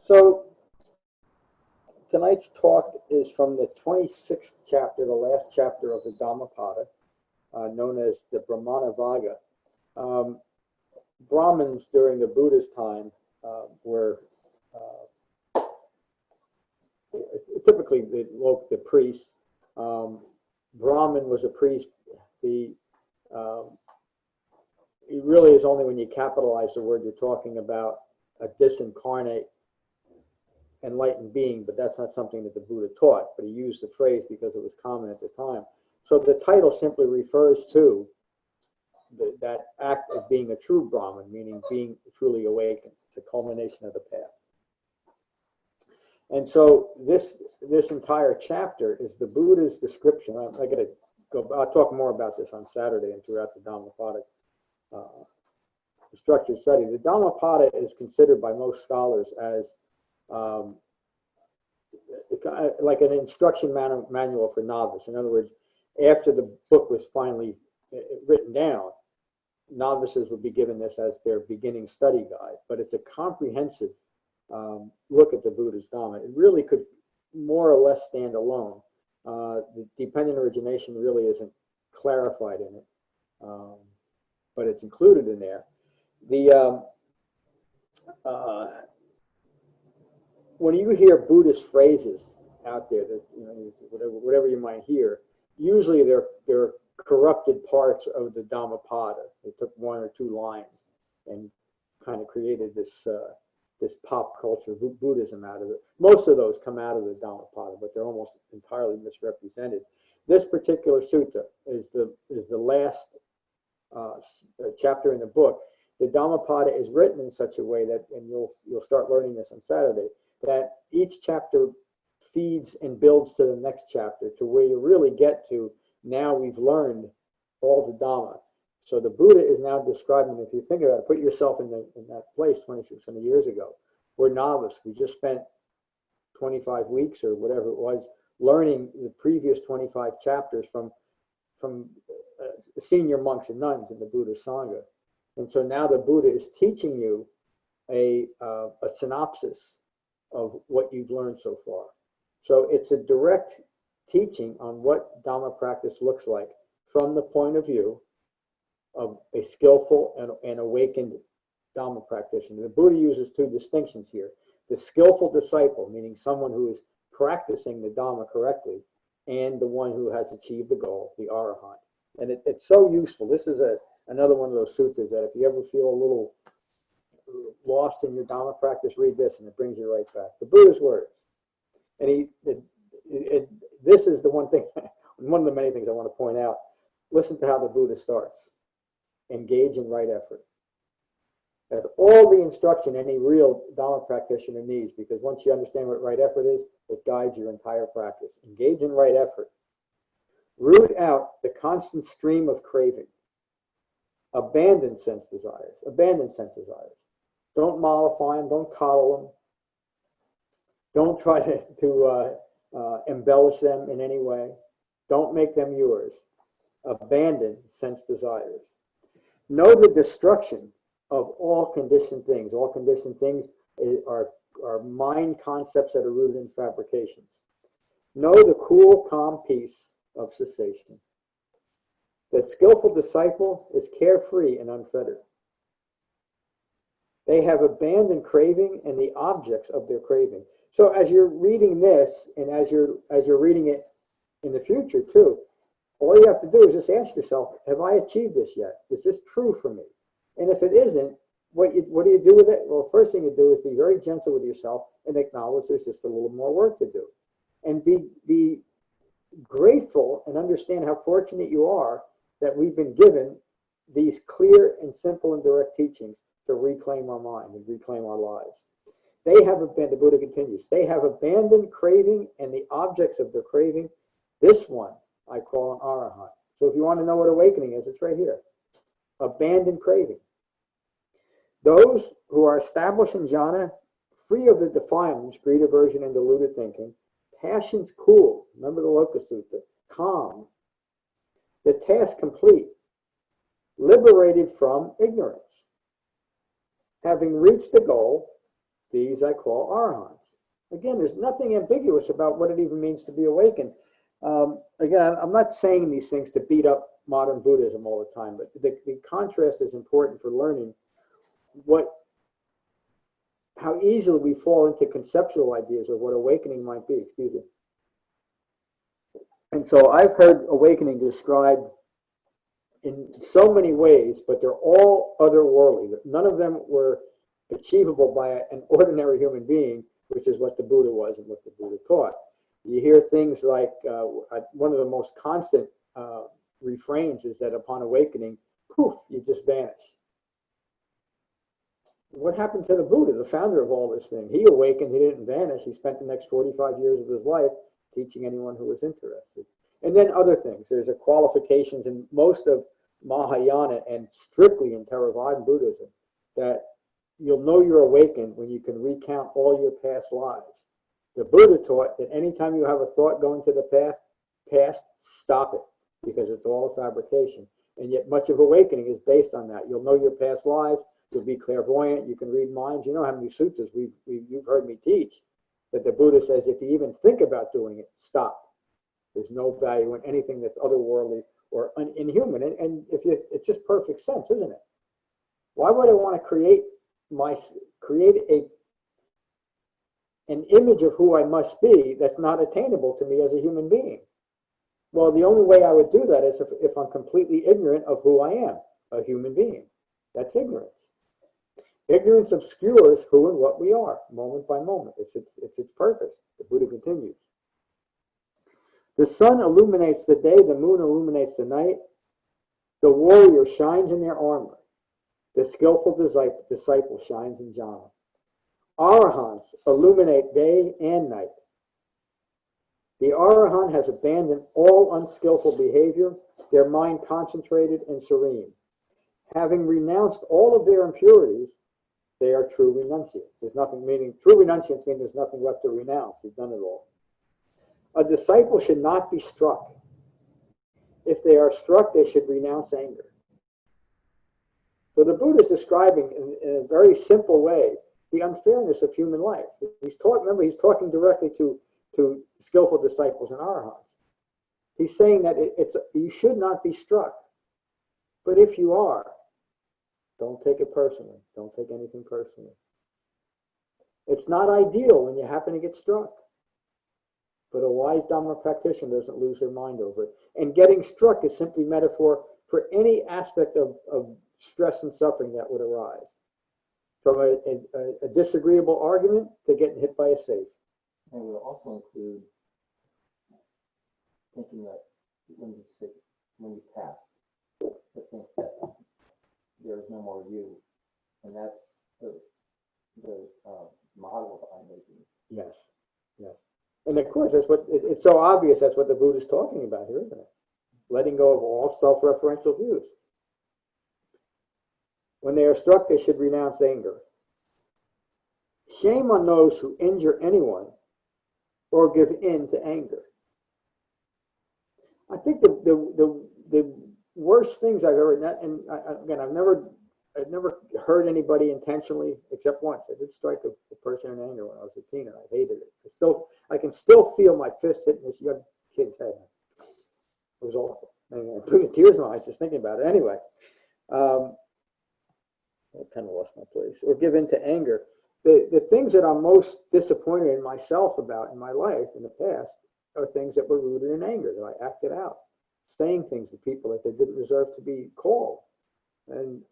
So tonight's talk is from the 26th chapter, the last chapter of the Dhammapada, known as the Brahmanavagga. Brahmins during the Buddha's time were typically the priests. Brahmin was a priest. It really is only when you capitalize the word you're talking about a disincarnate enlightened being, but that's not something that the Buddha taught, but he used the phrase because it was common at the time. So the title simply refers to that act of being a true Brahmin, meaning being truly awakened. It's a culmination of the path. And so this entire chapter is the Buddha's description. I'll talk more about this on Saturday and throughout the Dhammapada structured study. The Dhammapada is considered by most scholars as like an instruction manual for novice. In other words, after the book was finally written down, novices would be given this as their beginning study guide. But it's a comprehensive look at the Buddha's Dhamma. It really could more or less stand alone. The dependent origination really isn't clarified in it, but it's included in there. When you hear Buddhist phrases out there, that whatever you might hear, usually they're corrupted parts of the Dhammapada. They took one or two lines and kind of created this pop culture Buddhism out of it. Most of those come out of the Dhammapada, but they're almost entirely misrepresented. This particular sutta is the last chapter in the book. The Dhammapada is written in such a way that, and you'll start learning this on Saturday, that each chapter feeds and builds to the next chapter, to where you really get to, now we've learned all the Dhamma. So the Buddha is now describing, if you think about it, put yourself in that place 2,600 years ago. We're novice. We just spent 25 weeks or whatever it was learning the previous 25 chapters from senior monks and nuns in the Buddha Sangha. And so now the Buddha is teaching you a synopsis of what you've learned so far. So it's a direct teaching on what Dhamma practice looks like from the point of view of a skillful and awakened Dhamma practitioner. The Buddha uses two distinctions here. The skillful disciple, meaning someone who is practicing the Dhamma correctly, and the one who has achieved the goal, the Arahant. And it's so useful. This is another one of those sutras that if you ever feel a little lost in your Dhamma practice, read this and it brings you right back. The Buddha's words. And this is the one thing, one of the many things I want to point out. Listen to how the Buddha starts. Engage in right effort. That's all the instruction any real Dhamma practitioner needs, because once you understand what right effort is, it guides your entire practice. Engage in right effort. Root out the constant stream of craving. Abandon sense desires. Abandon sense desires. Don't mollify them. Don't coddle them. Don't try to embellish them in any way. Don't make them yours. Abandon sense desires. Know the destruction of all conditioned things. All conditioned things are mind concepts that are rooted in fabrications. Know the cool, calm peace of cessation. The skillful disciple is carefree and unfettered. They have abandoned craving and the objects of their craving. So as you're reading this, and as you're reading it in the future too, all you have to do is just ask yourself, have I achieved this yet? Is this true for me? And if it isn't, what do you do with it? Well, first thing you do is be very gentle with yourself and acknowledge there's just a little more work to do. And be grateful and understand how fortunate you are that we've been given these clear and simple and direct teachings to reclaim our mind and reclaim our lives. They have abandoned, the Buddha continues, they have abandoned craving and the objects of their craving. This one I call an Arahant. So if you want to know what awakening is, it's right here. Abandon craving. Those who are established in jhana, free of the defilements, greed, aversion, and deluded thinking, passions cool, remember the Loka Sutta, calm, the task complete, liberated from ignorance. Having reached the goal, these I call arahants. Again, there's nothing ambiguous about what it even means to be awakened. Again, I'm not saying these things to beat up modern Buddhism all the time, but the contrast is important for learning how easily we fall into conceptual ideas of what awakening might be. Excuse me. And so I've heard awakening described in so many ways, but they're all otherworldly. None of them were achievable by an ordinary human being, which is what the Buddha was and what the Buddha taught. You hear things like, one of the most constant refrains is that upon awakening, poof, you just vanish. What happened to the Buddha, the founder of all this thing? He awakened, he didn't vanish. He spent the next 45 years of his life teaching anyone who was interested. And then other things. There's qualifications in most of Mahayana and strictly in Theravada Buddhism that you'll know you're awakened when you can recount all your past lives. The Buddha taught that anytime you have a thought going to the past, stop it, because it's all a fabrication. And yet much of awakening is based on that. You'll know your past lives, you'll be clairvoyant, you can read minds. You know how many sutras you've heard me teach that the Buddha says if you even think about doing it, stop. There's no value in anything that's otherworldly or inhuman. And it's just perfect sense, isn't it? Why would I want to create an image of who I must be that's not attainable to me as a human being? Well, the only way I would do that is if I'm completely ignorant of who I am, a human being. That's ignorance. Ignorance obscures who and what we are, moment by moment. It's its purpose. The Buddha continues. The sun illuminates the day, the moon illuminates the night. The warrior shines in their armor. The skillful disciple shines in jhana. Arahants illuminate day and night. The Arahant has abandoned all unskillful behavior, their mind concentrated and serene. Having renounced all of their impurities, they are true renunciants. There's nothing, meaning true renunciants mean there's nothing left to renounce. He's done it all. A disciple should not be struck. If they are struck, they should renounce anger. So the Buddha is describing in a very simple way the unfairness of human life. He's talking directly to skillful disciples and arahants. He's saying that you should not be struck. But if you are, don't take it personally. Don't take anything personally. It's not ideal when you happen to get struck. But a wise Dhamma practitioner doesn't lose their mind over it. And getting struck is simply metaphor for any aspect of stress and suffering that would arise. From a disagreeable argument to getting hit by a safe. And it will also include thinking that when you pass, to think that there is no more you. And that's the model of I'm-making. Yes, yes. And of course, that's what it's so obvious. That's what the Buddha is talking about here, isn't it? Letting go of all self-referential views. When they are struck, they should renounce anger. Shame on those who injure anyone or give in to anger. I think the worst things I've ever, and again, I've never hurt anybody intentionally except once. I did strike a person in anger when I was a teen, and I hated it. I can still feel my fist hitting this young kid's head. It was awful. And I put tears in my eyes just thinking about it. Anyway, I kind of lost my place. Or give in to anger. The things that I'm most disappointed in myself about in my life in the past are things that were rooted in anger, that I acted out, saying things to people that they didn't deserve to be called, and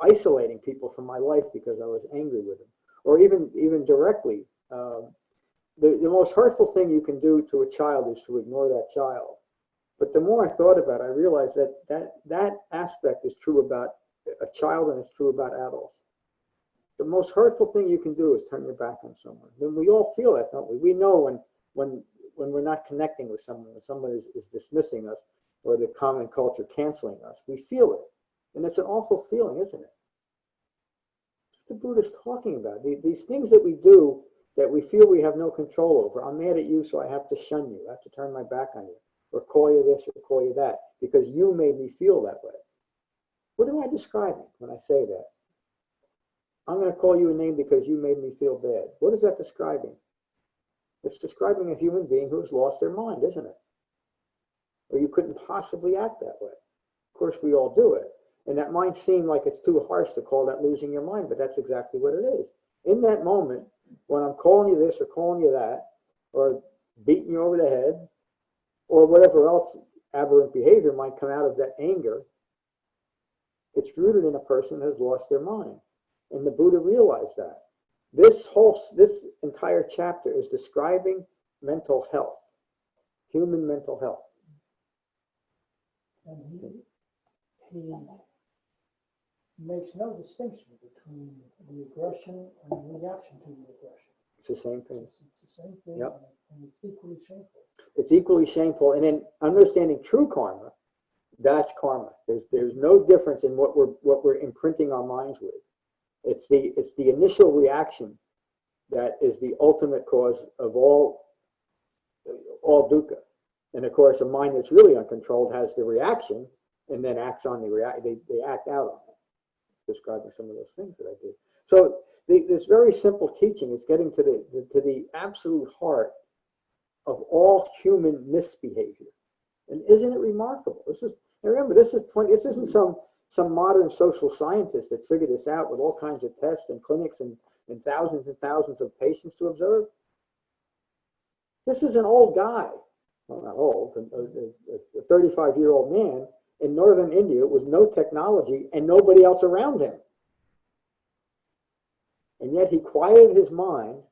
isolating people from my life because I was angry with them, or even directly. The most hurtful thing you can do to a child is to ignore that child. But the more I thought about it, I realized that aspect is true about a child and it's true about adults. The most hurtful thing you can do is turn your back on someone. Then we all feel that, don't we? We know when we're not connecting with someone, when someone is dismissing us, or the common culture canceling us. We feel it. And it's an awful feeling, isn't it? That's what the Buddha's talking about. These things that we do that we feel we have no control over. I'm mad at you, so I have to shun you. I have to turn my back on you, or call you this or call you that, because you made me feel that way. What am I describing when I say that? I'm going to call you a name because you made me feel bad. What is that describing? It's describing a human being who has lost their mind, isn't it? Or you couldn't possibly act that way. Of course, we all do it. And that might seem like it's too harsh to call that losing your mind, but that's exactly what it is. In that moment, when I'm calling you this or calling you that, or beating you over the head, or whatever else aberrant behavior might come out of that anger, it's rooted in a person who has lost their mind. And the Buddha realized that. This entire chapter is describing mental health, human mental health. And he makes no distinction between the aggression and the reaction to the aggression. It's the same thing. It's the same thing, Yep. and it's equally shameful. It's equally shameful. And in understanding true karma, that's karma. There's no difference in what we're imprinting our minds with. It's the initial reaction that is the ultimate cause of all dukkha. And of course, a mind that's really uncontrolled has the reaction and then acts on the reaction. They act out on it. Describing some of those things that I did. So this very simple teaching is getting to the absolute heart of all human misbehavior. And isn't it remarkable? Remember, this isn't some modern social scientist that figured this out with all kinds of tests and clinics and thousands of patients to observe. This is an old guy, well, not old, a 35-year-old man in northern India with no technology and nobody else around him. And yet he quieted his mind,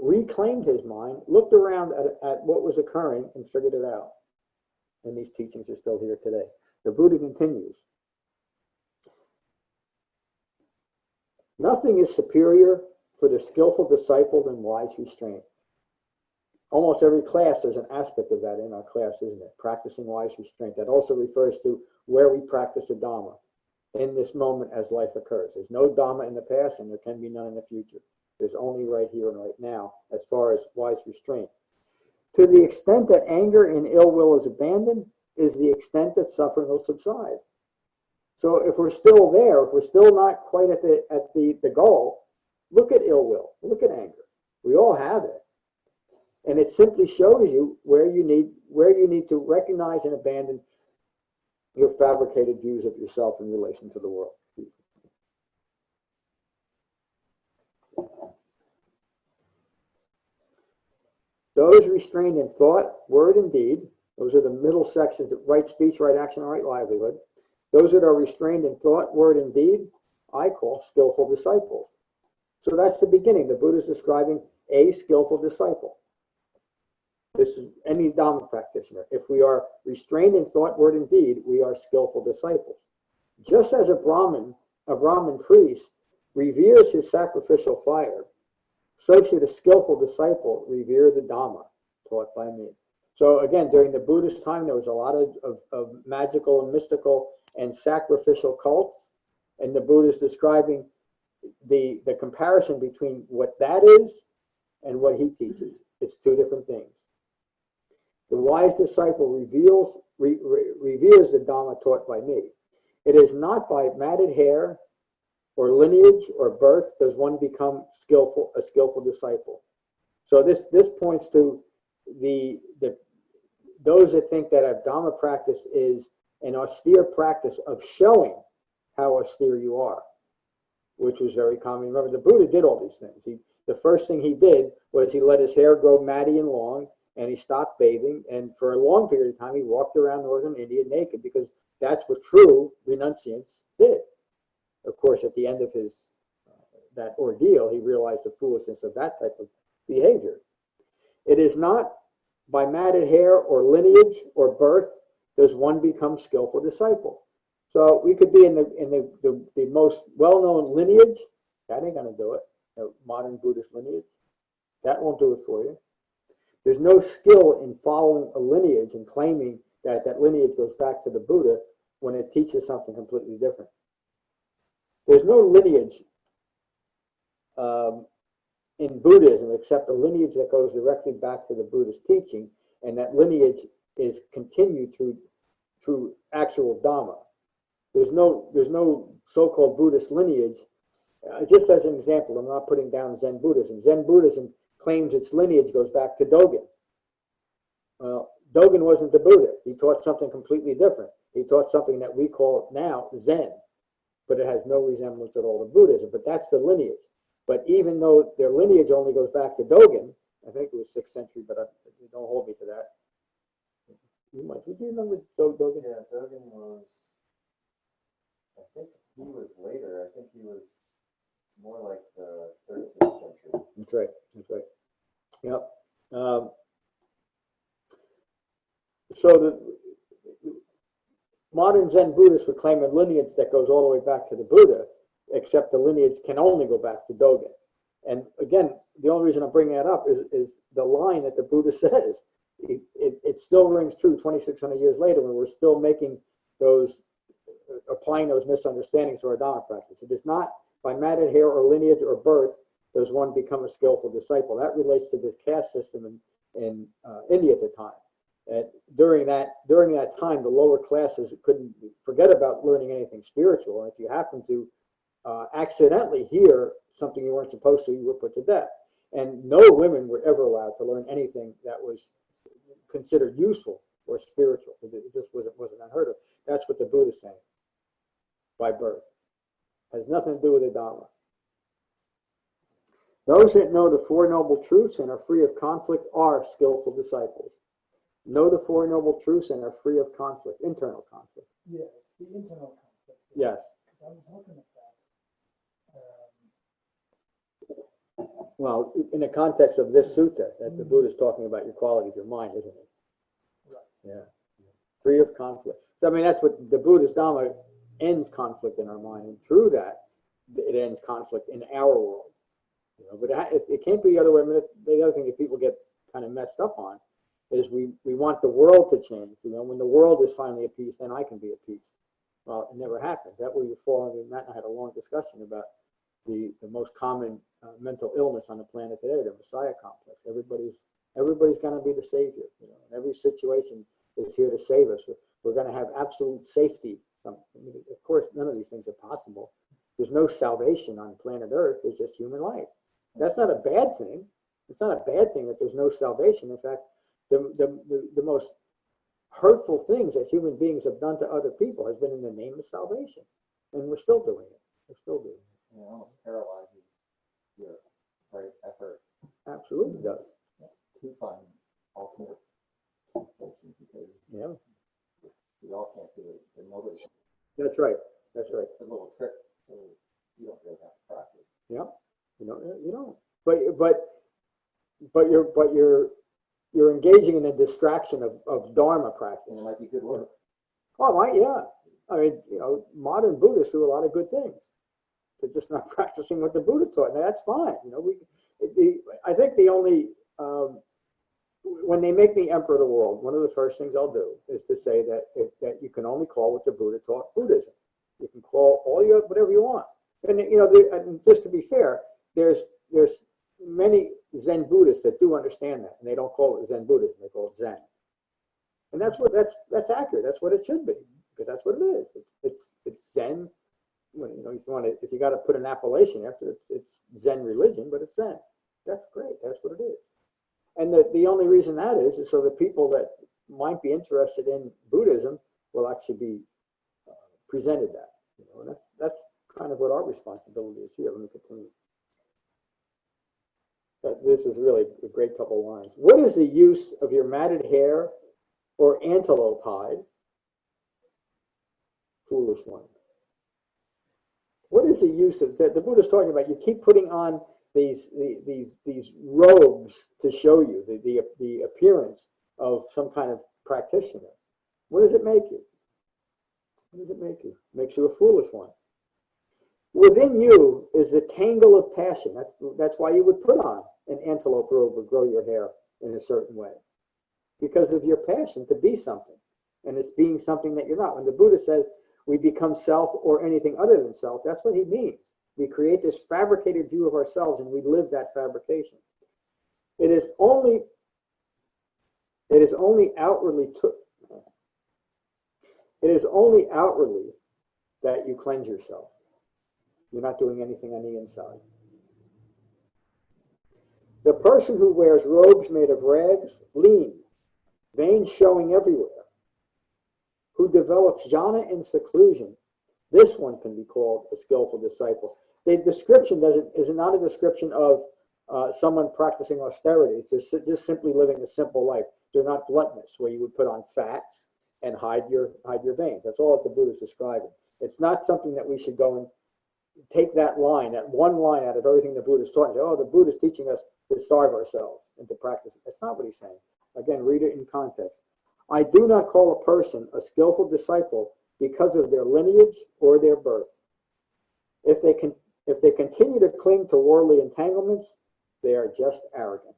reclaimed his mind, looked around at what was occurring and figured it out. And these teachings are still here today. The Buddha continues. Nothing is superior for the skillful disciple than wise restraint. Almost every class, there's an aspect of that in our class, isn't it? Practicing wise restraint. That also refers to where we practice the Dhamma in this moment as life occurs. There's no Dhamma in the past and there can be none in the future. There's only right here and right now as far as wise restraint. To the extent that anger and ill will is abandoned is the extent that suffering will subside. So if we're still there, if we're still not quite at the goal, look at ill will, look at anger. We all have it. And it simply shows you where you need to recognize and abandon your fabricated views of yourself in relation to the world. Those restrained in thought, word, and deed, those are the middle sections, that right speech, right action, right livelihood. Those that are restrained in thought, word, and deed, I call skillful disciples. So that's the beginning. The Buddha is describing a skillful disciple. This is any Dhamma practitioner. If we are restrained in thought, word, and deed, we are skillful disciples. Just as a Brahmin priest reveres his sacrificial fire, so should a skillful disciple revere the Dhamma taught by me. So again, during the Buddhist time, there was a lot of magical and mystical and sacrificial cults, and the Buddha is describing the comparison between what that is and what he teaches. It's two different things. The wise disciple reveres the Dhamma taught by me. It is not by matted hair or lineage or birth does one become a skillful disciple. So this points to those that think that a Dhamma practice is an austere practice of showing how austere you are, which was very common. Remember, the Buddha did all these things. The first thing he did was he let his hair grow matty and long, and he stopped bathing, and for a long period of time he walked around northern India naked, because that's what true renunciants did. Of course, at the end of that ordeal, he realized the foolishness of that type of behavior. It is not by matted hair or lineage or birth does one become skillful disciple. So we could be in the most well-known lineage. That ain't going to do it. Modern Buddhist lineage. That won't do it for you. There's no skill in following a lineage and claiming that that lineage goes back to the Buddha when it teaches something completely different. There's no lineage in Buddhism except a lineage that goes directly back to the Buddha's teaching, and that lineage is continued through actual Dhamma. There's no so-called Buddhist lineage. Just as an example, I'm not putting down Zen Buddhism. Zen Buddhism claims its lineage goes back to Dogen. Well, Dogen wasn't the Buddha. He taught something completely different. He taught something that we call now Zen, but it has no resemblance at all to Buddhism. But that's the lineage. But even though their lineage only goes back to Dogen, I think it was 6th century, but don't hold me to that. Would you remember Dogen? Yeah, Dogen was, I think he was later. I think he was more like the 13th century. That's right. That's right. Yep. So the modern Zen Buddhists would claim a lineage that goes all the way back to the Buddha, except the lineage can only go back to Dogen. And again, the only reason I'm bringing that up is the line that the Buddha says. It still rings true 2,600 years later when we're still making those, applying those misunderstandings to our Dhamma practice. It is not by matted hair or lineage or birth does one become a skillful disciple. That relates to the caste system in India at the time. During that time, the lower classes couldn't forget about learning anything spiritual. And if you happen to accidentally hear something you weren't supposed to, you were put to death. And no women were ever allowed to learn anything that was considered useful or spiritual. It just wasn't unheard of. That's what the Buddha is saying. By birth, has nothing to do with the Dhamma. Those that know the Four Noble Truths and are free of conflict are skillful disciples. Know the Four Noble Truths and are free of conflict, internal conflict. Yeah, it's the internal conflict. Yes. I was looking at that. Well, in the context of this sutta, that the Buddha is talking about your quality of your mind, isn't it? Right. Yeah. Free of conflict. So, I mean, that's what the Buddhist Dhamma ends conflict in our mind, and through that, it ends conflict in our world. You know, but it can't be the other way. I mean, the other thing that people get kind of messed up on is we want the world to change. You know, when the world is finally at peace, then I can be at peace. Well, it never happens. That way you fall into, Matt and I had a long discussion about the most common mental illness on the planet today, the Messiah complex. Everybody's going to be the savior. You know, and every situation is here to save us. We're going to have absolute safety. I mean, of course, none of these things are possible. There's no salvation on planet Earth. There's just human life. That's not a bad thing. It's not a bad thing that there's no salvation. In fact, the most hurtful things that human beings have done to other people has been in the name of salvation, and we're still doing it. We're still doing it. It almost paralyzes your great effort. Absolutely does. To find alternate sensations because we all can't do it, and nobody. That's right. That's right. It's a little trick, so you don't really have to practice. Yeah. You don't. But you're engaging in a distraction of Dharma practice. And it might be good work. Oh, yeah. I mean, you know, modern Buddhists do a lot of good things. They're just not practicing what the Buddha taught. Now, that's fine. You know, I think the only when they make me emperor of the world, one of the first things I'll do is to say that you can only call what the Buddha taught Buddhism. You can call whatever you want. And you know, and just to be fair, there's many Zen Buddhists that do understand that, and they don't call it Zen Buddhism; they call it Zen. And that's accurate. That's what it should be, because that's what it is. It's Zen. You know, if you got to put an appellation after it, it's Zen religion, but it's Zen. That's great. That's what it is. And the only reason that is so that people that might be interested in Buddhism will actually be presented that. You know, and that's kind of what our responsibility is here. Let me continue. This is really a great couple of lines. What is the use of your matted hair or antelope hide? Foolish one. What is the use of that? The Buddha's talking about you keep putting on these robes to show you the appearance of some kind of practitioner. What does it make you? What does it make you? It makes you a foolish one. Within you is the tangle of passion. That's why you would put on an antelope robe or grow your hair in a certain way, because of your passion to be something, and it's being something that you're not. When the Buddha says we become self or anything other than self, that's what he means. We create this fabricated view of ourselves, and we live that fabrication. It is only outwardly that you cleanse yourself. You're not doing anything on the inside. The person who wears robes made of rags, lean, veins showing everywhere, who develops jhana in seclusion, this one can be called a skillful disciple. The description is not a description of someone practicing austerity. It's just simply living a simple life. They're not gluttonous, where you would put on fats and hide your veins. That's all that the Buddha is describing. It's not something that we should go and take that one line out of everything the Buddha is taught and say, oh, the Buddha is teaching us to starve ourselves and to practice. That's not what he's saying. Again, read it in context. I do not call a person a skillful disciple because of their lineage or their birth. If they continue to cling to worldly entanglements, they are just arrogant.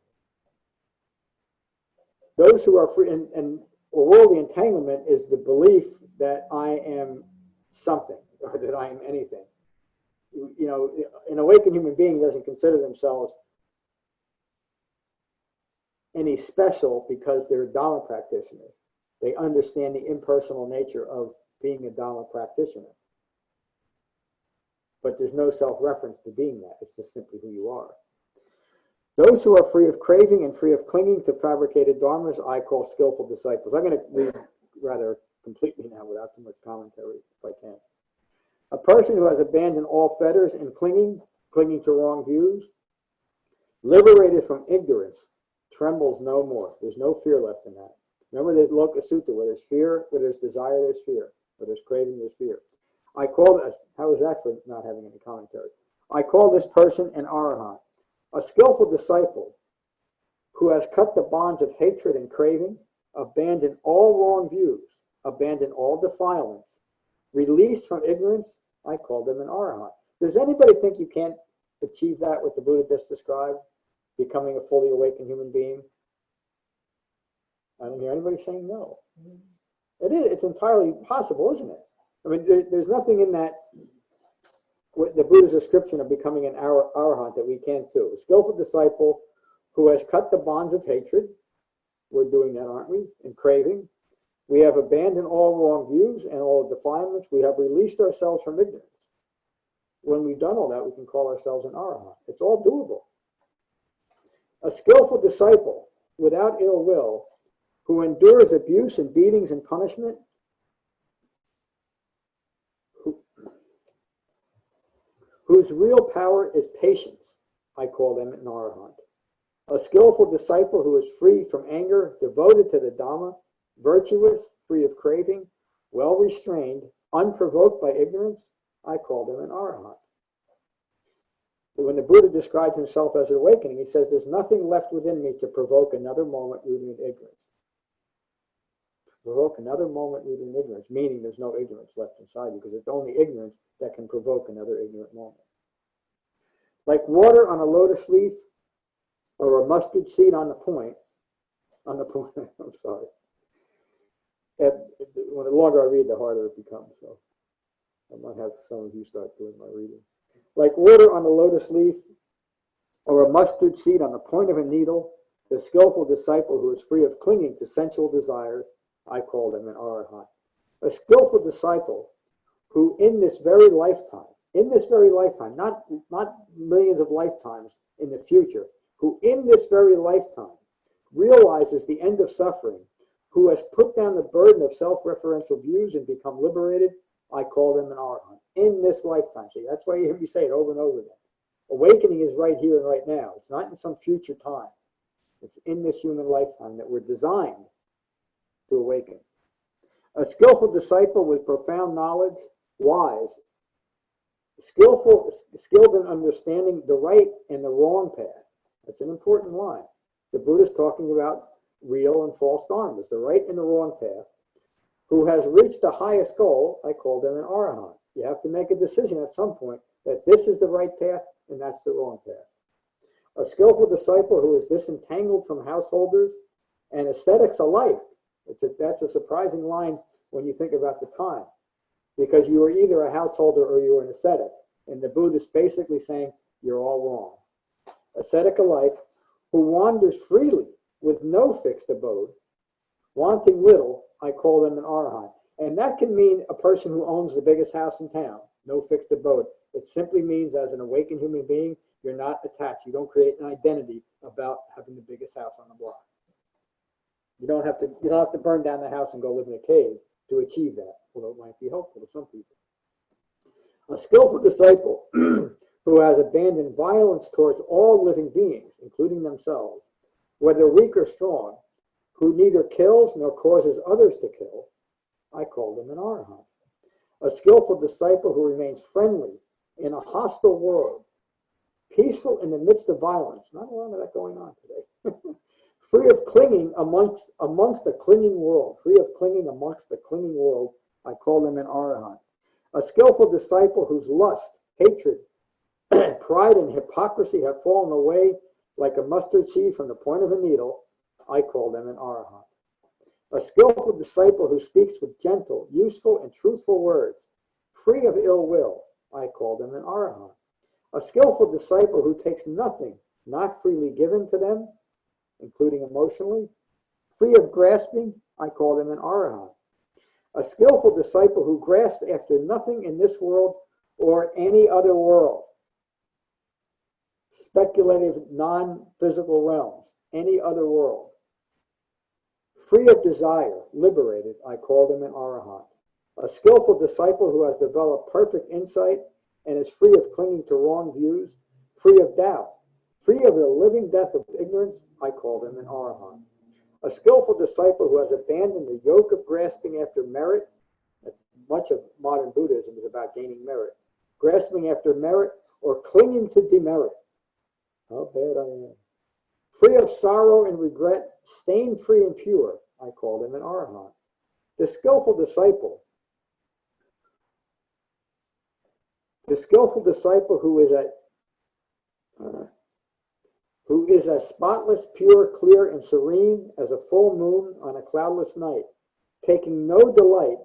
Those who are free, and worldly entanglement is the belief that I am something or that I am anything. You know, an awakened human being doesn't consider themselves any special because they're Dhamma practitioners. They understand the impersonal nature of being a Dhamma practitioner. But there's no self-reference to being that. It's just simply who you are. Those who are free of craving and free of clinging to fabricated dharmas, I call skillful disciples. I'm going to read rather completely now without too much commentary, if I can. A person who has abandoned all fetters and clinging to wrong views, liberated from ignorance, trembles no more. There's no fear left in that. Remember the Loka Sutta, where there's fear, where there's desire, there's fear. Where there's craving, there's fear. I call this, how is that for not having any commentary? I call this person an arahant, a skillful disciple who has cut the bonds of hatred and craving, abandoned all wrong views, abandoned all defilements, released from ignorance. I call them an arahant. Does anybody think you can't achieve that, what the Buddha just described, becoming a fully awakened human being? I don't hear anybody saying no. It is. It's entirely possible, isn't it? I mean, there's nothing in that, the Buddha's description of becoming an arahant that we can't do. A skillful disciple who has cut the bonds of hatred. We're doing that, aren't we? And craving. We have abandoned all wrong views and all defilements. We have released ourselves from ignorance. When we've done all that, we can call ourselves an arahant. It's all doable. A skillful disciple without ill will, who endures abuse and beatings and punishment, whose real power is patience, I call them an arahant. A skillful disciple who is free from anger, devoted to the Dhamma, virtuous, free of craving, well restrained, unprovoked by ignorance, I call them an arahant. When the Buddha describes himself as an awakening, he says, there's nothing left within me to provoke another moment rooted in ignorance. Provoke another moment rooted in ignorance, meaning there's no ignorance left inside you, because it's only ignorance that can provoke another ignorant moment. Like water on a lotus leaf or a mustard seed on the point, I'm sorry. The longer I read, the harder it becomes, so I might have some of you start doing my reading. Like water on a lotus leaf or a mustard seed on the point of a needle, the skillful disciple who is free of clinging to sensual desires, I call them an arahant. A skillful disciple who in this very lifetime, not millions of lifetimes in the future, who in this very lifetime realizes the end of suffering, who has put down the burden of self-referential views and become liberated, I call them an arahant. In this lifetime. See, that's why you hear me say it over and over again. Awakening is right here and right now. It's not in some future time. It's in this human lifetime that we're designed to awaken. A skillful disciple with profound knowledge, wise, skilled in understanding the right and the wrong path. That's an important line. The Buddha is talking about real and false dharmas, the right and the wrong path. Who has reached the highest goal, I call them an arahant. You have to make a decision at some point that this is the right path and that's the wrong path. A skillful disciple who is disentangled from householders and aesthetics alike. That's a surprising line when you think about the time, because you are either a householder or you are an ascetic. And the Buddha is basically saying you're all wrong. Ascetic alike, who wanders freely with no fixed abode, wanting little, I call them an arahant. And that can mean a person who owns the biggest house in town, no fixed abode. It simply means as an awakened human being, you're not attached. You don't create an identity about having the biggest house on the block. You don't have to burn down the house and go live in a cave to achieve that, although it might be helpful to some people. A skillful disciple who has abandoned violence towards all living beings, including themselves, whether weak or strong, who neither kills nor causes others to kill, I call them an arahant. A skillful disciple who remains friendly in a hostile world, peaceful in the midst of violence, not a lot of that going on today, free of clinging amongst a clinging world, I call them an arahant. A skillful disciple whose lust, hatred, pride, and hypocrisy have fallen away like a mustard seed from the point of a needle, I call them an arahant. A skillful disciple who speaks with gentle, useful, and truthful words, free of ill will, I call them an arahant. A skillful disciple who takes nothing not freely given to them, including emotionally, free of grasping, I call them an arahant. A skillful disciple who grasps after nothing in this world or any other world, speculative, non-physical realms, any other world, free of desire, liberated, I call them an arahant. A skillful disciple who has developed perfect insight and is free of clinging to wrong views, free of doubt, free of the living death of ignorance, I call them an arahant. A skillful disciple who has abandoned the yoke of grasping after merit, that's much of modern Buddhism is about gaining merit, grasping after merit or clinging to demerit. How bad I am. Free of sorrow and regret, stain-free and pure, I call them an arahant. The skillful disciple who is as spotless, pure, clear, and serene as a full moon on a cloudless night, taking no delight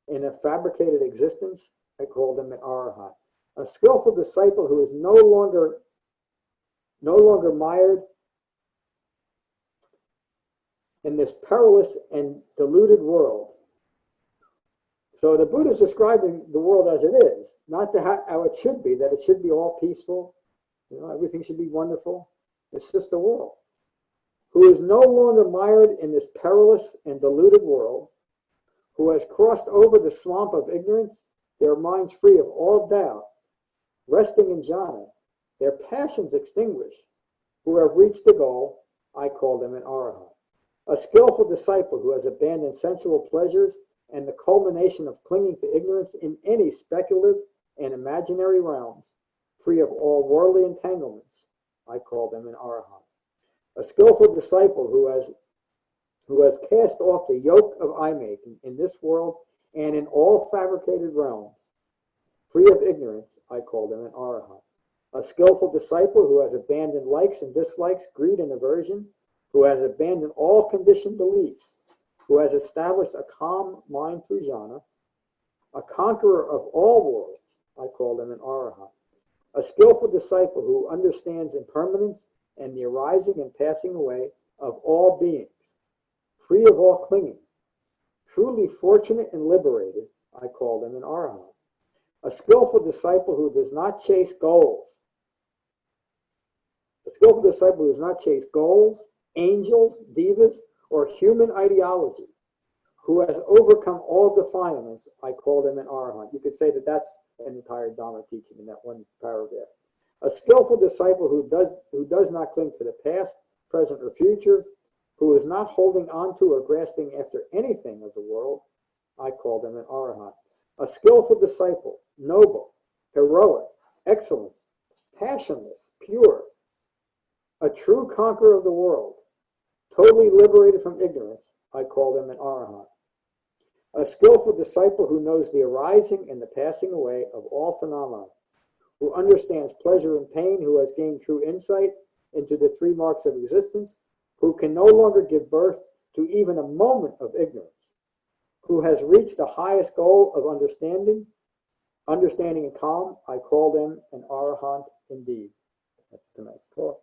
in a fabricated existence, I call them an arahant. A skillful disciple who is no longer mired in this perilous and deluded world. So the Buddha is describing the world as it is, not how it should be, that it should be all peaceful, everything should be wonderful. It's just a world. Who is no longer mired in this perilous and deluded world, who has crossed over the swamp of ignorance, their minds free of all doubt, resting in jhana, their passions extinguished, who have reached the goal, I call them an arahant. A skillful disciple who has abandoned sensual pleasures and the culmination of clinging to ignorance in any speculative and imaginary realms, free of all worldly entanglements, I call them an arahant. A skillful disciple who has cast off the yoke of eye-making in this world and in all fabricated realms, free of ignorance, I call them an arahant. A skillful disciple who has abandoned likes and dislikes, greed and aversion, who has abandoned all conditioned beliefs, who has established a calm mind through jhana, a conqueror of all worlds, I call them an arahant. A skillful disciple who understands impermanence and the arising and passing away of all beings, free of all clinging, truly fortunate and liberated, I call them an arahant. A skillful disciple who does not chase goals. A skillful disciple who does not chase goals, angels, devas, or human ideology, who has overcome all defilements, I call them an arahant. You could say that that's an entire Dhamma teaching in that one paragraph. A skillful disciple who does not cling to the past, present, or future, who is not holding on to or grasping after anything of the world, I call them an arahant. A skillful disciple, noble, heroic, excellent, passionless, pure, a true conqueror of the world, totally liberated from ignorance, I call them an arahant. A skillful disciple who knows the arising and the passing away of all phenomena, who understands pleasure and pain, who has gained true insight into the three marks of existence, who can no longer give birth to even a moment of ignorance, who has reached the highest goal of understanding and calm, I call them an arahant indeed. That's tonight's talk.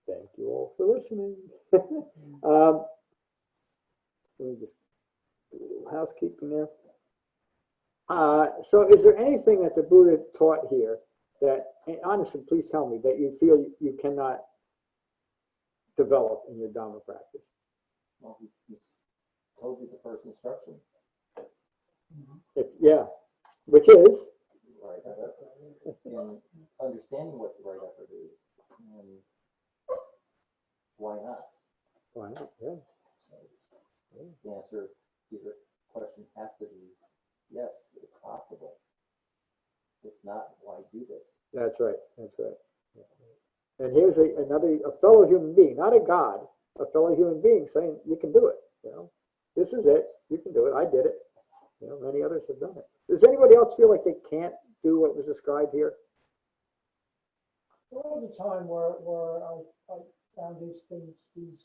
Thank you all for listening. Let me just do a little housekeeping there. So is there anything that the Buddha taught here that, and honestly, please tell me, that you feel you cannot develop in your Dhamma practice? Well, he told you the first instruction, Yeah, which is? right effort, and understanding what the right effort is, and why not? Why not? Yeah. So the answer to the question has to be yes, it's possible. If not, why do this? That's right. That's right. And here's a fellow human being, not a god, a fellow human being saying, you can do it. You know, this is it. You can do it. I did it. You know, many others have done it. Does anybody else feel like they can't do what was described here? There was a time where I found these things, these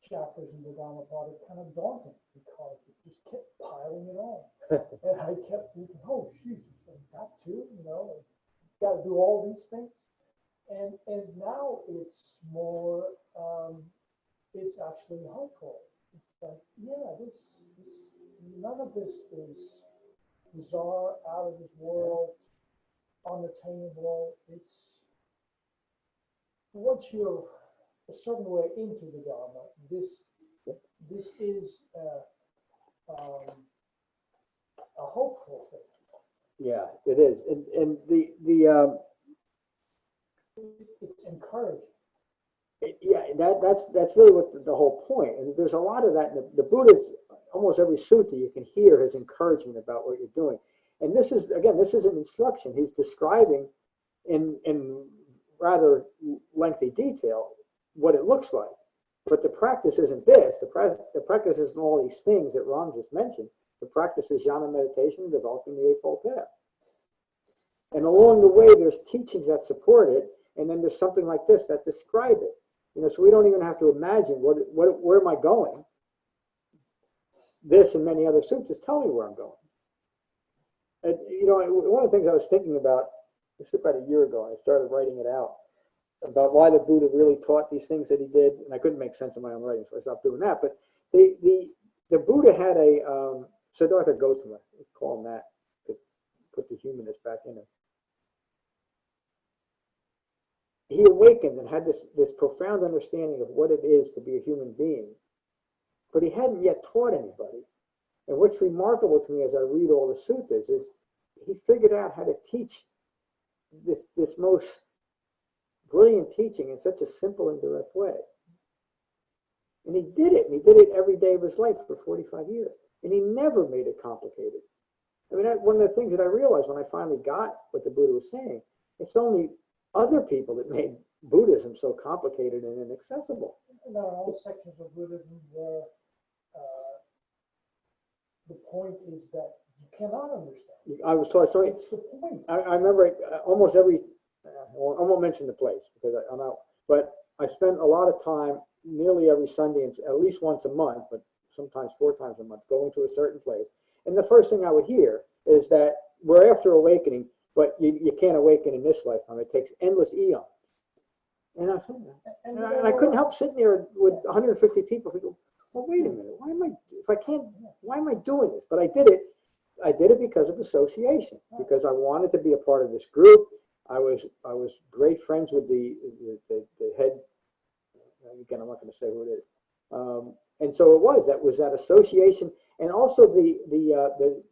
chapters in the Dhammapada kind of daunting because it just kept piling it on. And I kept thinking, oh, Jesus, I got to, you know, got to do all these things. And now it's more, it's actually helpful. It's like, yeah, this none of this is bizarre, out of this world, unattainable. It's once you're a certain way into the Dharma, this is a hopeful thing. Yeah, it is. And It's encouraging. yeah, that's really what the whole point. And there's a lot of that. The Buddha's, almost every sutta you can hear his encouragement about what you're doing. And this is, again, this is an instruction. He's describing in rather lengthy detail what it looks like. But the practice isn't this. The practice isn't all these things that Ram just mentioned. The practice is jhana meditation and developing the Eightfold Path. And along the way, there's teachings that support it, and then there's something like this that describe it. You know, so we don't even have to imagine where am I going. This and many other sutras tell me where I'm going. And, you know, one of the things I was thinking about, this is about a year ago, and I started writing it out, about why the Buddha really taught these things that he did, and I couldn't make sense of my own writing, so I stopped doing that. But the Buddha had a Siddhartha Gautama, we call him that, to put the humanist back in him. He awakened and had this profound understanding of what it is to be a human being, but he hadn't yet taught anybody. And what's remarkable to me as I read all the suttas is he figured out how to teach this most brilliant teaching in such a simple and direct way. And he did it, and he did it every day of his life for 45 years. And he never made it complicated. I mean, one of the things that I realized when I finally got what the Buddha was saying, it's only other people that made Buddhism so complicated and inaccessible. There are all sections of Buddhism where the point is that you cannot understand. I was taught, so It's the point. I remember almost every, well, I won't mention the place because I'm out, but I spent a lot of time nearly every Sunday, and at least once a month, but sometimes 4 times a month, going to a certain place. And the first thing I would hear is that we're after awakening, but you can't awaken in this lifetime. It takes endless eons. And I couldn't help sitting there with 150 people thinking, well, wait a minute, why am I doing this? But I did it because of association, because I wanted to be a part of this group. I was great friends with the head. Again, I'm not going to say who it is. And so that was that association, and also the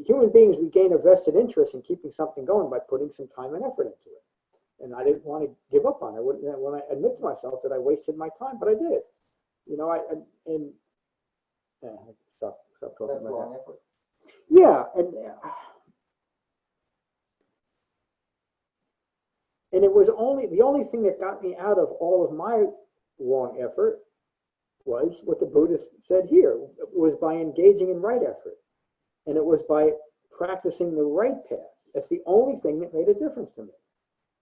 human beings, we gain a vested interest in keeping something going by putting some time and effort into it. And I didn't want to give up on it. When I admit to myself that I wasted my time, but I did. You know, stop talking That's about wrong that. effort. Yeah, and it was the only thing that got me out of all of my wrong effort was what the Buddha said here, was by engaging in right effort. And it was by practicing the right path. That's the only thing that made a difference to me.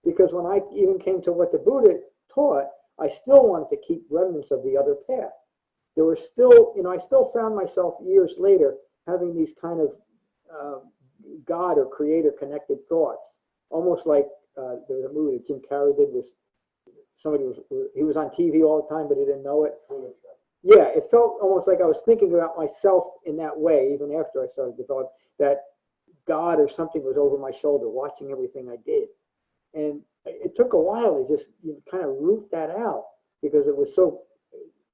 Because when I even came to what the Buddha taught, I still wanted to keep remnants of the other path. There was still, I still found myself years later having these kind of God or creator connected thoughts. Almost like there was a movie that Jim Carrey did, he was on TV all the time, but he didn't know it. yeah, it felt almost like I was thinking about myself in that way, even after I started to develop that God or something was over my shoulder watching everything I did. And it took a while to just kind of root that out because it was so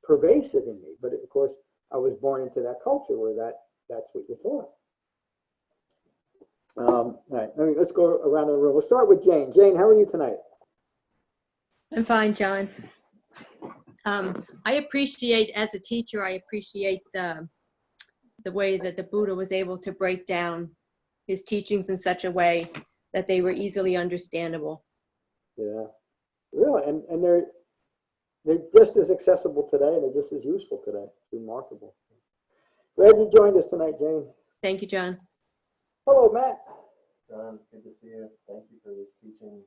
pervasive in me. But of course, I was born into that culture where that's what you're taught. All right, let's go around the room. We'll start with Jane. Jane, how are you tonight? I'm fine, John. I appreciate, as a teacher, I appreciate the way that the Buddha was able to break down his teachings in such a way that they were easily understandable. Yeah, really, and they're just as accessible today, and they're just as useful today. It's remarkable. Glad you joined us tonight, Jane. Thank you, John. Hello, Matt. John, good to see you. Thank you for this teaching.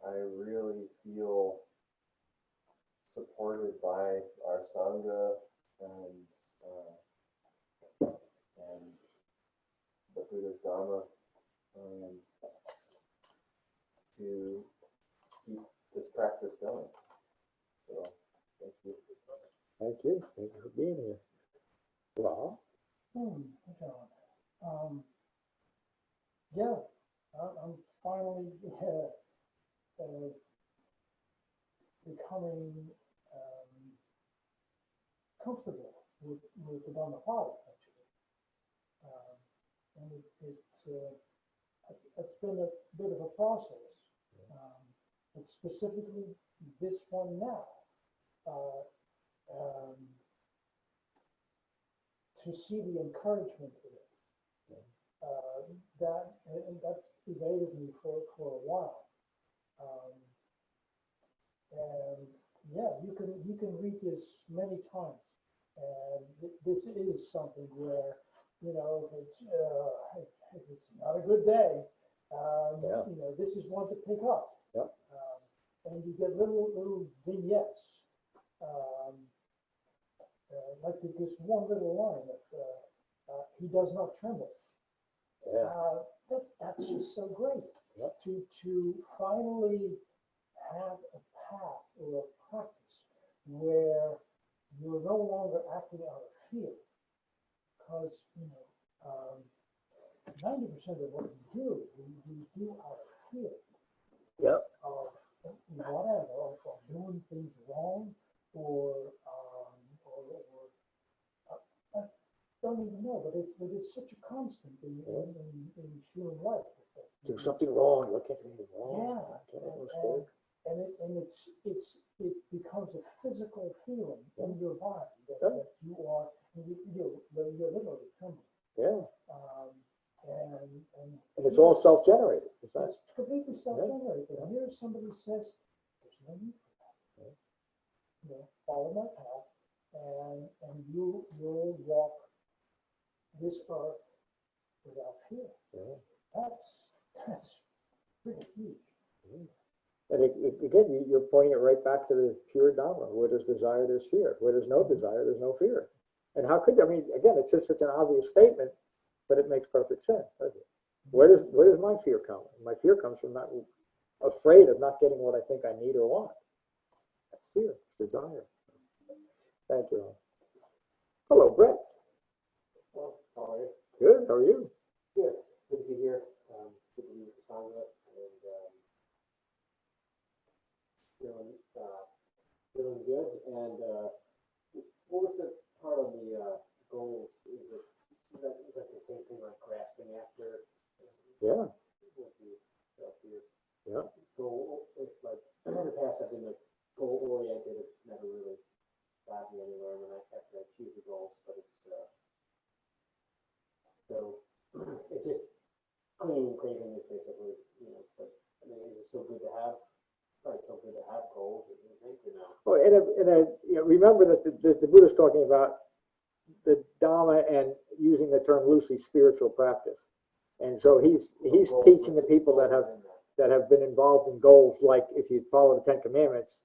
I really feel supported by our sangha and the Buddha's Dhamma to keep this practice going. So, thank you. Thank you. Thank you for being here. Well, John. Yeah, I'm finally becoming comfortable with the Dhammapada, actually. And it's been a bit of a process. It's specifically this one now. To see the encouragement in it. That's evaded me for a while. And yeah, you can read this many times, and this is something where, if it's not a good day, this is one to pick up. Yep. And you get little vignettes. Like this one little line of he does not tremble. yeah. That's just so great. Yep. To finally have a path or a practice where you're no longer acting out of fear, because 90% of what we do out of fear. Yep. Of whatever, of doing things wrong, or I don't even know, but it's such a constant in human life. Do something wrong. Look at me wrong. Yeah. It becomes a physical feeling in your body that you are you're literally trembling. Yeah. And it's all self-generated. It's completely self-generated. And here somebody says, "There's no need for that. Follow my path, and you'll walk this earth without fear." Yeah. That's pretty huge. And again, you're pointing it right back to the pure Dhamma. Where there's desire, there's fear. Where there's no desire, there's no fear. And how could you? I mean, again, it's just such an obvious statement, but it makes perfect sense, doesn't it? Where does my fear come? My fear comes from not afraid of not getting what I think I need or want. That's fear, desire. Thank you. Hello, Brett. Well, how are you? Good. How are you? Good. Good to be here. Good to be with the sangha, and feeling good. And what was the part on the goals? Is that the same thing like grasping after? Yeah. What you felt here? Yeah. Goal, if like in the past I've been like goal oriented. It's never really got me anywhere when after I achieve the goals, but it's so it's just cleaning and craving is basically, but I mean, is it so good to have? Probably so good to have goals, you think, Well, remember that the Buddha's talking about the Dhamma and using the term loosely, spiritual practice. And so he's teaching the people that have been involved in goals, like if you follow the Ten Commandments,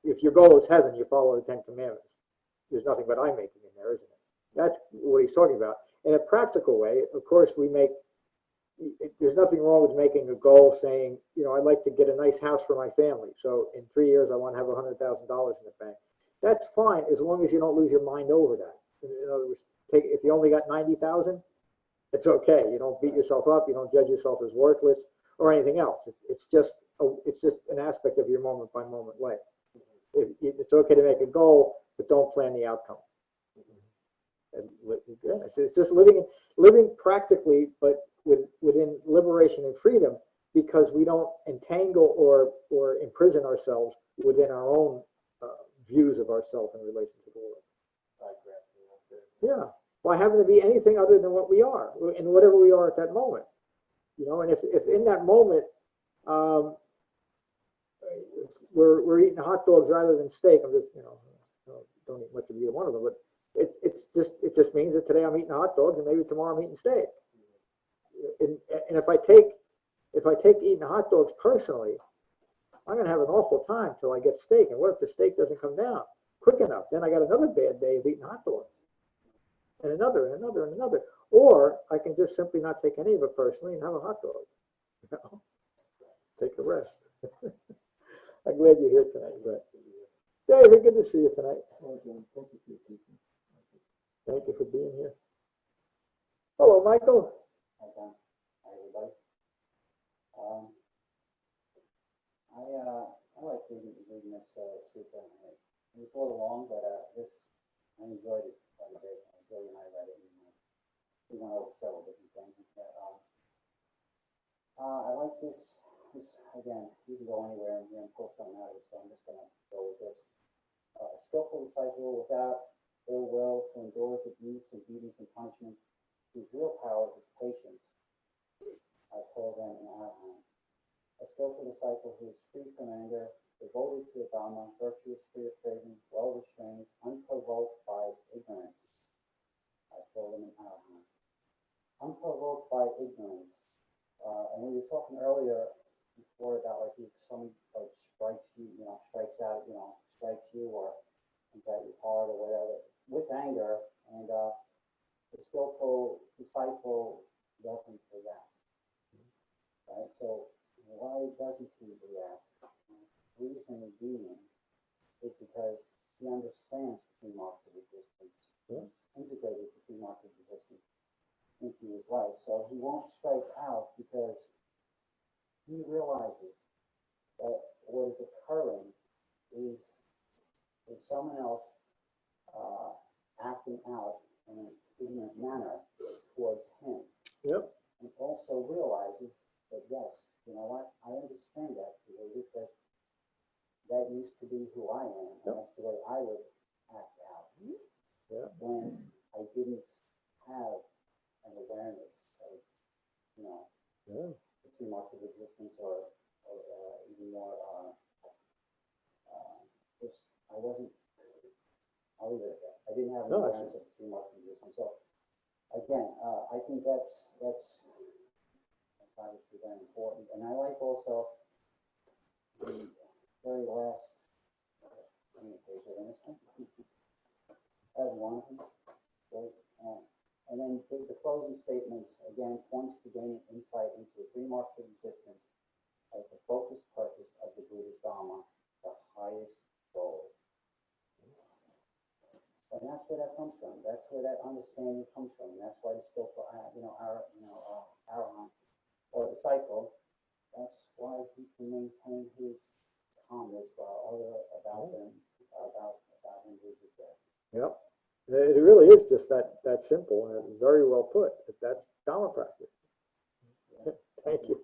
if your goal is heaven, you follow the Ten Commandments. There's nothing but I making in there, isn't it? That's what he's talking about. In a practical way, of course, we make there's nothing wrong with making a goal saying, you know, I'd like to get a nice house for my family. So in 3 years, I want to have $100,000 in the bank. That's fine as long as you don't lose your mind over that. In other words, if you only got 90,000, it's okay. You don't beat yourself up. You don't judge yourself as worthless or anything else. It's just an aspect of your moment by moment life. It's okay to make a goal, but don't plan the outcome. And it's just living practically, but within liberation and freedom, because we don't entangle or imprison ourselves within our own views of ourselves in relation to the world. Yeah, by having to be anything other than what we are, and whatever we are at that moment. You know, and if in that moment we're eating hot dogs rather than steak, I'm just, you know, don't eat much of either one of them, but it just means that today I'm eating hot dogs and maybe tomorrow I'm eating steak. And if I take eating hot dogs personally, I'm going to have an awful time till I get steak. And what if the steak doesn't come down quick enough? Then I got another bad day of eating hot dogs, and another, and another, and another. Or I can just simply not take any of it personally and have a hot dog. You know? Take a rest. I'm glad you're here tonight, Brett. David, good to see you tonight. Thank you for being here. Hello, Michael. Hi, John. Hi, everybody. I like reading this sutta. It was a little long, but I enjoyed it quite a bit. Joey and I read it, and we went over several different things. But, I like this again. You can go anywhere and pull something out of it, so I'm just going to go with this. A skillful disciple without ill will to endure abuse and beatings and punishment, whose real power is patience. I call them an arahant. A skillful disciple who is free from anger, devoted to the Dhamma, virtuous, free of craving, well restrained, unprovoked by ignorance. I call them an arahant. Unprovoked by ignorance. And we were talking earlier before about like if someone like strikes you, strikes out, strikes you or comes at you hard or whatever, with anger, and the skillful disciple doesn't react. Right? So why doesn't he react? The reason being is because he understands the three marks of existence. He's integrated the three marks of existence into his life. So he won't strike out because he realizes that what is occurring is someone else acting out in an ignorant manner towards him. Yep. And also realizes that, yes, you know what, I understand that behavior because that used to be who I am, and that's the way I would act out. Yeah. When I didn't have an awareness of, the two marks of existence or even more, just, I wasn't, I'll leave it at that. I didn't have an awareness of the two marks of existence. So, again, I think that's obviously very important. And I like also the very last page of innocence. As one of them. Right? And then the closing statement, again, points to gaining insight into the three marks of existence as the focused purpose of the Buddhist Dhamma, the highest goal. And that's where that comes from. That's where that understanding comes from. And that's why the skillful, arahant or disciple, that's why he can maintain his calmness while other about him lose their. Yep. It really is just that simple, and very well put. That's Dhamma practice. Yeah. Thank you.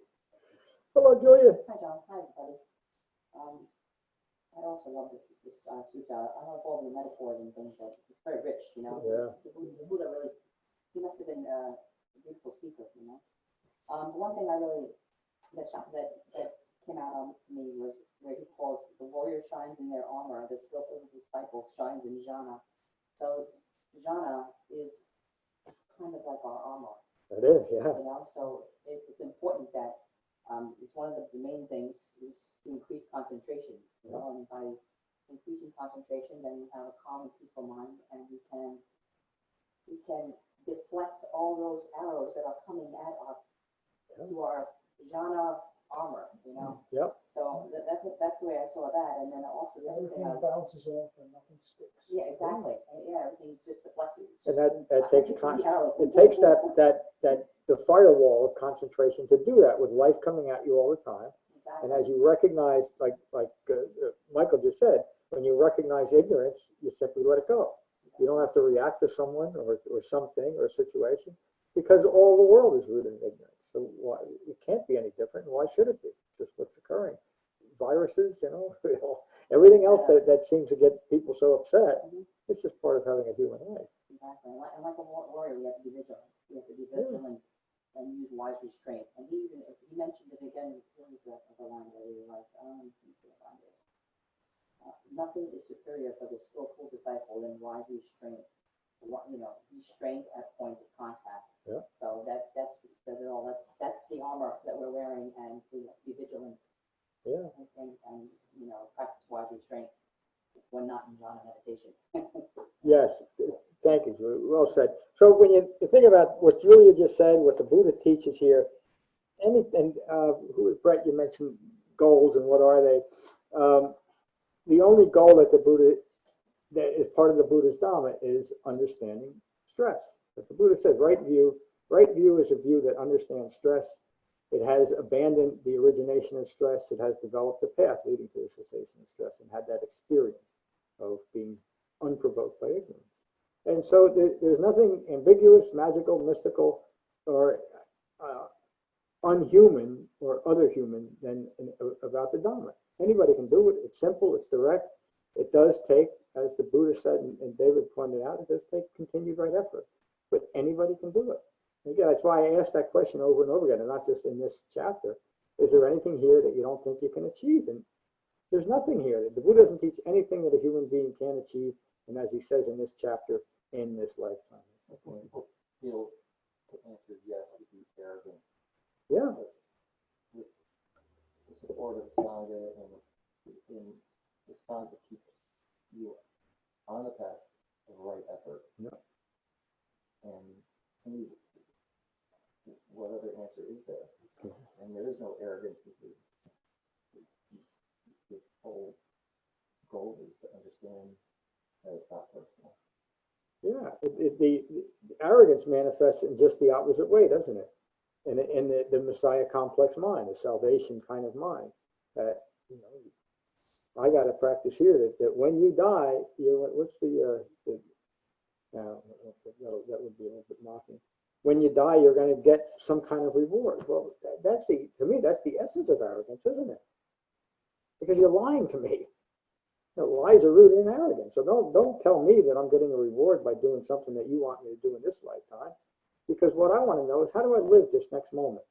Hello, Julia. Hi, John. Hi, everybody. I also love this sutta. I love all the metaphors and things. That it's very rich, Yeah. The Buddha really, he must have been a beautiful speaker, The one thing I really that came out to me was where he calls the warrior shines in their armor, the skillful disciple shines in jhana. So jhana is kind of like our armor. It is, yeah. So it's important that it's one of the main things is to increase concentration. And by increasing concentration, then we have a calm and peaceful mind, and we can deflect all those arrows that are coming at us to our jhana armor, you know? Yep. So that's the way I saw that. And then also the other thing Everything bounces off and nothing sticks. yeah, exactly. And yeah, everything's just deflected. And that I takes can see how it takes the firewall of concentration to do that with life coming at you all the time. exactly. And as you recognize, like Michael just said, when you recognize ignorance, you simply let it go. You don't have to react to someone or something or a situation because all the world is rooted in ignorance. So why, it can't be any different. Why should it be? It's just what's occurring. Viruses, everything else that seems to get people so upset, it's just part of having a human life. Exactly. And like a warrior, we have to be vigilant. We have to be vigilant and use wise restraint. And he mentioned it again. There was a line where he was like, let me see if I find it. Nothing is superior for the skillful disciple than wise restraint. Restraint at point of contact. Yeah. So that says it all. That's the armor that we're wearing, and we have to be vigilant. Yeah. And practice wise restraint when not in jhana meditation. Yes. Thank you. Well said. So when you think about what Julia just said, what the Buddha teaches here, Brett, you mentioned goals and what are they? The only goal that the Buddha that is part of the Buddha's Dhamma is understanding stress. But the Buddha says right view is a view that understands stress. It has abandoned the origination of stress. It has developed a path leading to the cessation of stress and had that experience of being unprovoked by ignorance. And so there's nothing ambiguous, magical, mystical, or unhuman or other human than about the Dhamma. Anybody can do it. It's simple. It's direct. It does take, as the Buddha said and David pointed out, it does take continued right effort. But anybody can do it. And again, that's why I asked that question over and over again, and not just in this chapter. Is there anything here that you don't think you can achieve? And there's nothing here. The Buddha doesn't teach anything that a human being can achieve. And as he says in this chapter, in this lifetime. People feel the answer is yes to be arrogant. Yeah. With the support of sangha and the sangha keeps you on the path of right effort. Yeah. And to me, what other answer is there? And there is no arrogance because the whole goal is to understand that it's not personal. Yeah, the arrogance manifests in just the opposite way, doesn't it? In the Messiah complex mind, the salvation kind of mind. That I got to practice here that when you die, what's that would be a little bit mocking. When you die, you're going to get some kind of reward. Well, to me, that's the essence of arrogance, isn't it? Because you're lying to me. Lies are rooted in arrogance. So don't tell me that I'm getting a reward by doing something that you want me to do in this lifetime. Because what I want to know is, how do I live this next moment?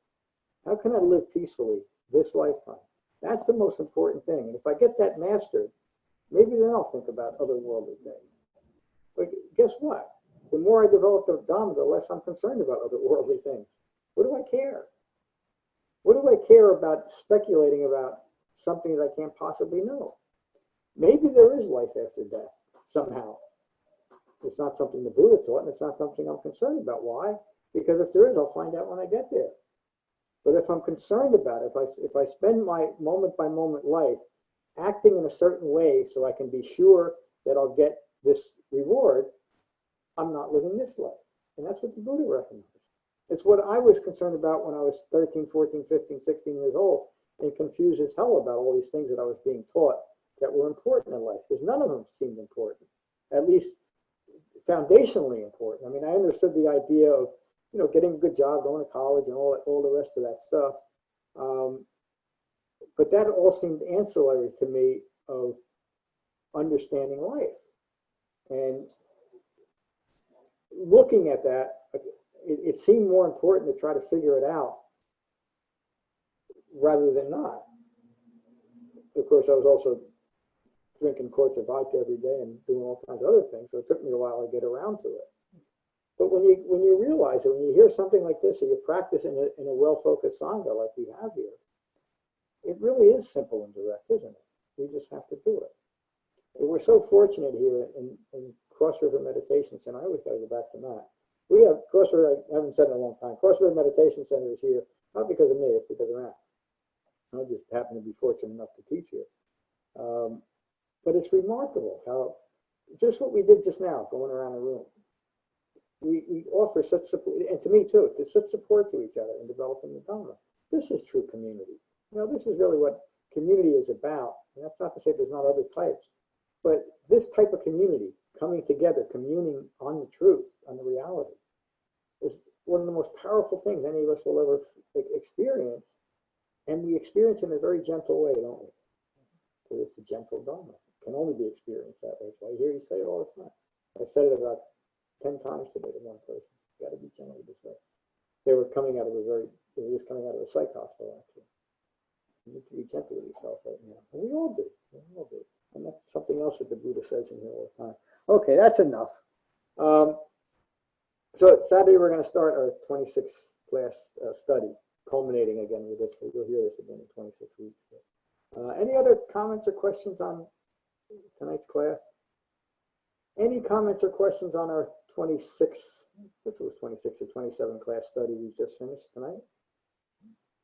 How can I live peacefully this lifetime? That's the most important thing. And if I get that mastered, maybe then I'll think about otherworldly things. But guess what? The more I develop the Dhamma, the less I'm concerned about otherworldly things. What do I care? What do I care about speculating about something that I can't possibly know? Maybe there is life after death, somehow. It's not something the Buddha taught, and it's not something I'm concerned about. Why? Because if there is, I'll find out when I get there. But if I'm concerned about it, if I spend my moment-by-moment life acting in a certain way so I can be sure that I'll get this reward, I'm not living this life. And that's what the Buddha recognized. It's what I was concerned about when I was 13, 14, 15, 16 years old, and confused as hell about all these things that I was being taught that were important in life, because none of them seemed important, at least foundationally important. I mean, I understood the idea of, getting a good job, going to college, and all the rest of that stuff. But that all seemed ancillary to me of understanding life. And looking at that, it seemed more important to try to figure it out rather than not. Of course, I was also drinking quarts of vodka every day and doing all kinds of other things, so it took me a while to get around to it. But when you realize it, when you hear something like this, or you practice in a well-focused sangha like we have here, it really is simple and direct, isn't it? We just have to do it. And we're so fortunate here in Cross River Meditation Center. I always got to go back to that. We have Cross River, I haven't said it in a long time. Cross River Meditation Center is here Not because of me, it's because of Matt. I just happen to be fortunate enough to teach here. But it's remarkable how, just what we did just now, going around the room, we offer such support, and to me too, such support to each other in developing the Dhamma. This is true community. This is really what community is about. And that's not to say there's not other types, but this type of community, coming together, communing on the truth, on the reality, is one of the most powerful things any of us will ever experience. And we experience it in a very gentle way, don't we? Because it's a gentle Dhamma. It can only be experienced that way. So I hear you say it all the time. I said it about 10 times today to one person. You got to be gentle with this way. They were just coming out of a psych hospital, actually. You need to be gentle with yourself right now. And we all do. We all do. And that's something else that the Buddha says in here all the time. Okay, that's enough. So Saturday we're going to start our 26th class study, culminating again with this. You'll hear this again in 26 weeks. Any other comments or questions on tonight's class? Any comments or questions on our 26, this was 26 or 27 class study we just finished tonight?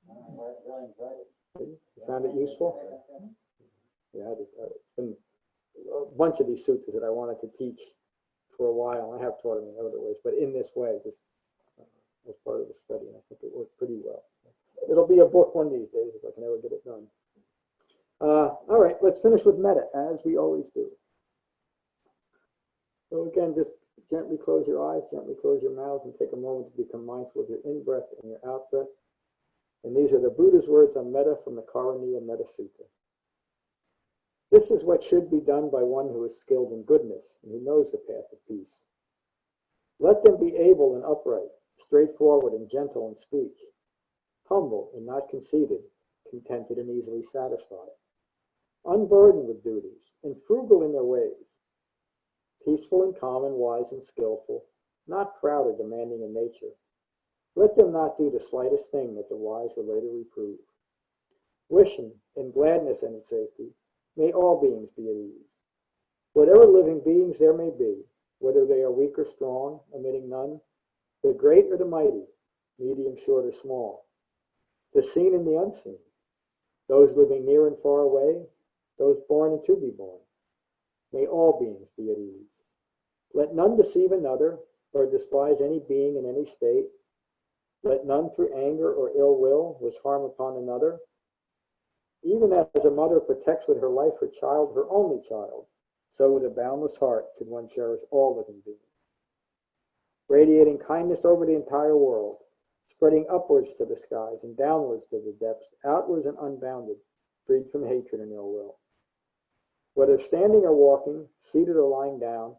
Really enjoyed it. You found it useful? Yeah, it's been a bunch of these sutras that I wanted to teach for a while. I have taught them in other ways, but in this way, just as part of the study, and I think it worked pretty well. It'll be a book one of these days if I can ever get it done. All right, let's finish with metta, as we always do. So again, just gently close your eyes, gently close your mouths, and take a moment to become mindful of your in-breath and your out-breath. And these are the Buddha's words on metta from the Karaniya Metta Sutta. This is what should be done by one who is skilled in goodness and who knows the path of peace. Let them be able and upright, straightforward and gentle in speech, humble and not conceited, contented and easily satisfied, unburdened with duties, and frugal in their ways, peaceful and calm and wise and skillful, not proud or demanding in nature. Let them not do the slightest thing that the wise will later reprove. Wishing in gladness and in safety, may all beings be at ease. Whatever living beings there may be, whether they are weak or strong, omitting none, the great or the mighty, medium, short, or small, the seen and the unseen, those living near and far away, those born and to be born, may all beings be at ease. Let none deceive another or despise any being in any state. Let none through anger or ill will wish harm upon another. Even as a mother protects with her life her child, her only child, so with a boundless heart should one cherish all living beings. Radiating kindness over the entire world, spreading upwards to the skies and downwards to the depths, outwards and unbounded, freed from hatred and ill will. Whether standing or walking, seated or lying down,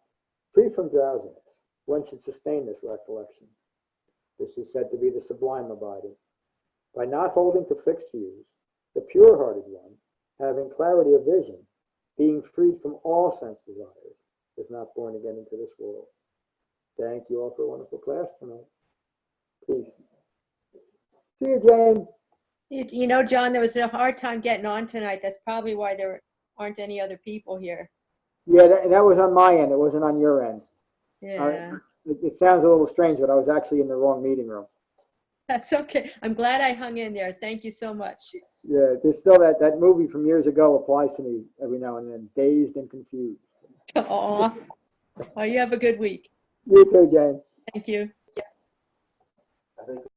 free from drowsiness, one should sustain this recollection. This is said to be the sublime abiding. By not holding to fixed views, the pure-hearted one, having clarity of vision, being freed from all sense desires, is not born again into this world. Thank you all for a wonderful class tonight. Peace. See you, Jane. You know, John, there was a hard time getting on tonight. That's probably why there aren't any other people here. Yeah, that was on my end. It wasn't on your end. Yeah, It sounds a little strange, but I was actually in the wrong meeting room. that's okay. I'm glad I hung in there. Thank you so much. Yeah, there's still that movie from years ago applies to me every now and then, Dazed and Confused. Aw. Oh, you have a good week. You too, Jane. Thank you. I think